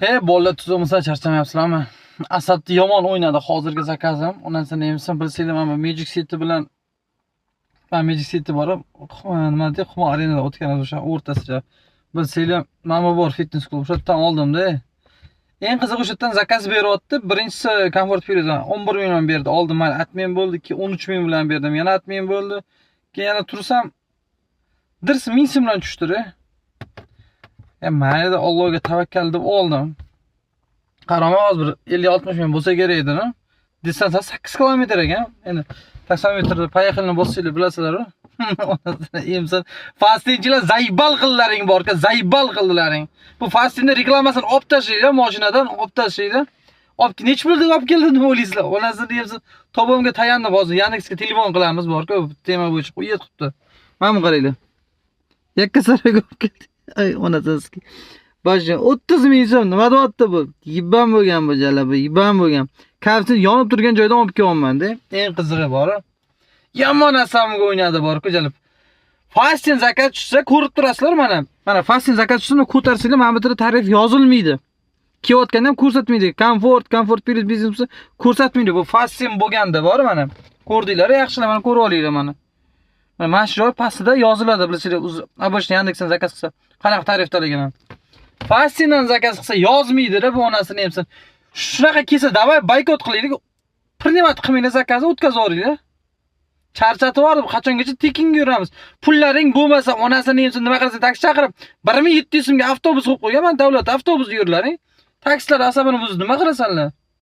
He, bolalar tuzilmasa charchamayapsizlarmi? Asabni yomon o'ynadi hozirgi zakazim. Undan so'ng nima bilsanglar, mana Magic City bilan Magic City borib, nima deydi, Humo arenada o'tganmiz o'sha o'rtasida. Bilsanglar, mana bor fitness klub, o'sha yerdan oldim-da. Eng qiziq o'sha yerdan zakaz beryapti. Birinchisi Comfort Free'dan 11 million berdi. Oldim, mana atmen bo'ldi ki 13 ming bilan berdim. Yana atmen bo'ldi. Keyin yana tursam dirs 1000 so'm bilan tushdi-da. Mayli, Allohga tavakkal deb oldim. Qarama hozir 50-60 ming bo'lsa kerak edi, no? Distansiya 8 kilometr ekan. Endi taksometrda poyakilni bossanglar bilasizlar-ku. Emsan fastinchilar zaybal qillaring bor-ku, zaybal qildilaring. Bu fastinni reklamasini olib tashlaydi, mashinadan olib tashlaydi. Olib nech pulga olib keldi deb o'ylaysizlar? Onasini deyapsiz, tobamga tayandim hozir. Yandeksga telefon qilamiz bor-ku, tema bo'yicha qo'yib turibdi. Mana bu qaranglar. Yakkasaraga olib keldi. Ay, onasiski. Boshqa 30 ming so'm nima deyapti bu? Yibban bo'lgan bu jalaba, yibban bo'lgan. Kaftin yonib turgan joydan olib kelyapman-da. Eng qizig'i bor. Yomon asamga o'ynadi bor-ku jalab. Fastin zakat tushsa ko'rib turasizlar mana. Mana Fastin zakat tushsa ko'tarsanglar, mana bu yerda tarif yozilmaydi. Kiyotganda ham ko'rsatmaydi. Comfort business ko'rsatmaydi. Bu Fastin bo'lganda bor mana. Ko'rdinglar, yaxshilab mana ko'rib olinglar mana. Mana shu joy pastida yoziladi, bilasizlar. Обычный Yandexdan zakaz qilsa qanaqa tarifdaligini. Fastindan zakaz qilsa yozmaydi-da bu onasini hamsin. Shunaqa kelsa, davay boykot qilaylik. Primat qilmanglar, zakazni o'tkazib yuboringlar. Charchatib yuborib, qachongacha tekinga yuramiz. Pullaring bo'lmasa, onasini hamsin nima qilsa taksi chaqirib, 1700 so'mga avtobus qo'yib qo'ygan. Men davlat avtobusda yurlaring. Taksilar asabini buzib nima qilasanlar?